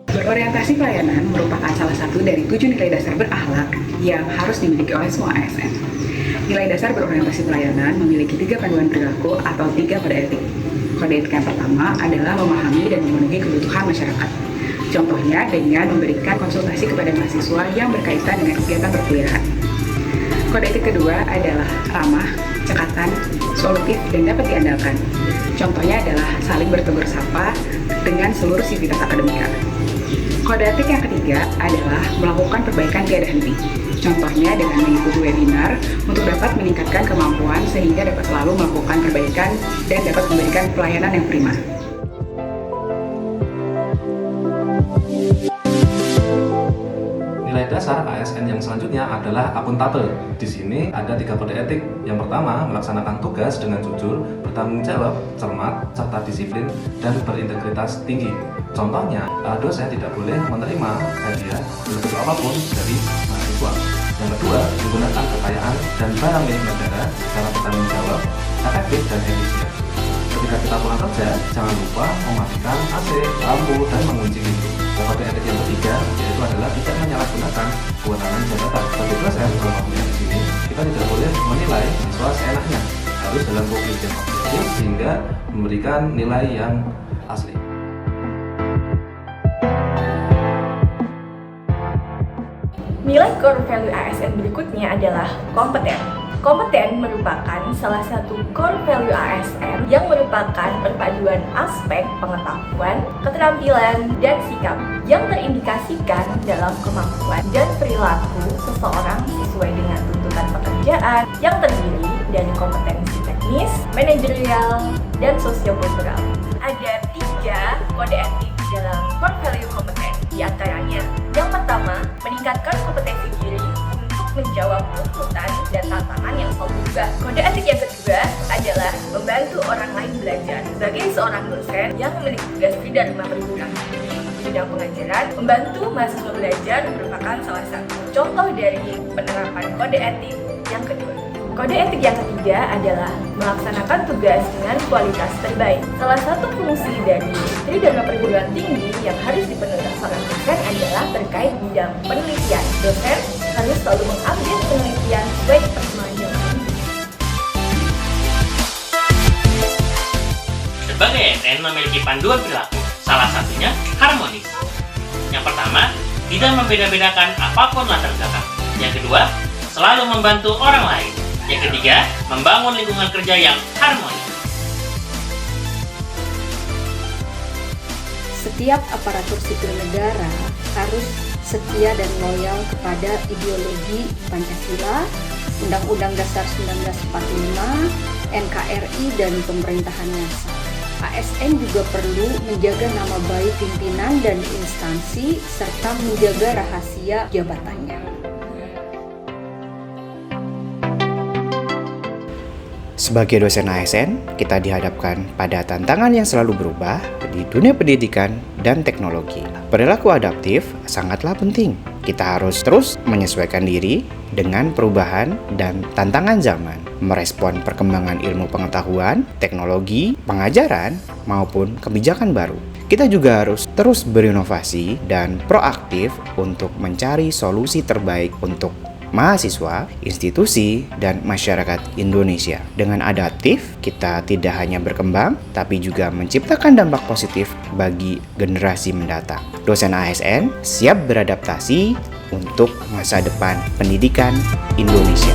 Berorientasi pelayanan merupakan salah satu dari 7 nilai dasar berakhlak yang harus dimiliki oleh semua ASN. Nilai dasar berorientasi pelayanan memiliki 3 panduan perilaku atau 3 kode etik. Kode etik yang pertama adalah memahami dan memenuhi kebutuhan masyarakat. Contohnya dengan memberikan konsultasi kepada mahasiswa yang berkaitan dengan kegiatan perkuliahan. Kode etik kedua adalah ramah, cekatan, solutif, dan dapat diandalkan. Contohnya adalah saling bertegur sapa dengan seluruh sivitas akademika. Kode etik yang ketiga adalah melakukan perbaikan tiada henti. Contohnya dengan mengikuti webinar untuk dapat meningkatkan kemampuan sehingga dapat selalu melakukan perbaikan dan dapat memberikan pelayanan yang prima. Nilai dasar ASN yang selanjutnya adalah akuntabel. Di sini ada 3 kode etik. Yang pertama, melaksanakan tugas dengan jujur, bertanggung jawab, cermat, serta disiplin, dan berintegritas tinggi. Contohnya, dosen tidak boleh menerima hadiah bentuk apapun dari mahasiswa. Yang kedua, menggunakan kekayaan dan barang milik negara secara bertanggung jawab, efektif, dan efisien. Ketika kita pulang kerja, jangan lupa mematikan AC, lampu, dan mengunci pintu. Kode etik yang ketiga yaitu adalah tidak menyalahgunakan kewenangan jabatan. Sebagai dosen, contohnya di sini kita tidak boleh menilai siswa seenaknya, harus dalam posisi yang objektif sehingga memberikan nilai yang asli. Nilai core value ASN berikutnya adalah kompeten. Kompeten merupakan salah satu core value ASN yang merupakan perpaduan aspek pengetahuan, keterampilan, dan sikap yang terindikasikan dalam kemampuan dan perilaku seseorang sesuai dengan tuntutan pekerjaan yang terdiri dari kompetensi teknis, manajerial, dan sosiokultural. Ada 3 kode etik dalam core value kompeten, di antaranya yang pertama, meningkatkan kompetensi diri untuk menjawab tuntutan dan tantangan yang selalu berubah. Kode etik yang kedua adalah membantu orang lain belajar. Sebagai seorang dosen yang memiliki tugas bidang rumah perguruan tinggi di bidang pengajaran, membantu mahasiswa belajar merupakan salah satu contoh dari penerapan kode etik yang kedua. Kode etik yang ketiga adalah melaksanakan tugas dengan kualitas terbaik. Salah satu fungsi dari Tridharma Perguruan Tinggi yang harus dipenuhi seorang dosen adalah terkait bidang penelitian. Dosen harus selalu mengupdate penelitian sesuai perkembangan zaman. Sebagai ASN memiliki panduan perilaku, salah satunya harmonis. Yang pertama, tidak membeda-bedakan apapun latar belakang. Yang kedua, selalu membantu orang lain. Yang ketiga, membangun lingkungan kerja yang harmonis. Setiap aparatur sipil negara harus setia dan loyal kepada ideologi Pancasila, Undang-Undang Dasar 1945, NKRI, dan pemerintahan yang sah. ASN juga perlu menjaga nama baik pimpinan dan instansi serta menjaga rahasia jabatannya. Sebagai dosen ASN, kita dihadapkan pada tantangan yang selalu berubah di dunia pendidikan dan teknologi. Perilaku adaptif sangatlah penting. Kita harus terus menyesuaikan diri dengan perubahan dan tantangan zaman, merespon perkembangan ilmu pengetahuan, teknologi, pengajaran, maupun kebijakan baru. Kita juga harus terus berinovasi dan proaktif untuk mencari solusi terbaik untuk mahasiswa, institusi, dan masyarakat Indonesia. Dengan adaptif, kita tidak hanya berkembang, tapi juga menciptakan dampak positif bagi generasi mendatang. Dosen ASN siap beradaptasi untuk masa depan pendidikan Indonesia.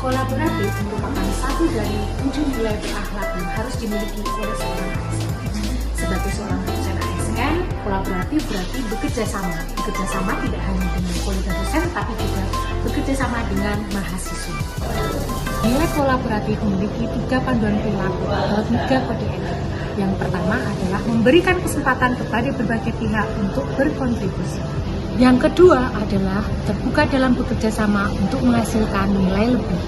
Kolaboratif merupakan satu dari 7 nilai berakhlak yang harus dimiliki oleh seorang ASN. Sebagai seorang dosen ASN, kolaboratif berarti bekerja sama. Bekerja sama tidak hanya dengan kolega dosen, tapi juga bekerja sama dengan mahasiswa. Nilai kolaboratif memiliki 3 panduan perilaku atau 3 kode etik. Yang pertama adalah memberikan kesempatan kepada berbagai pihak untuk berkontribusi. Yang kedua adalah terbuka dalam bekerja sama untuk menghasilkan nilai lebih.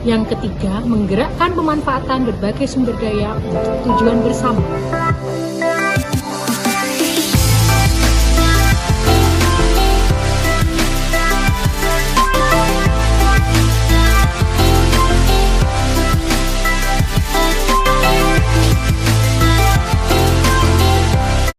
Yang ketiga, menggerakkan pemanfaatan berbagai sumber daya untuk tujuan bersama.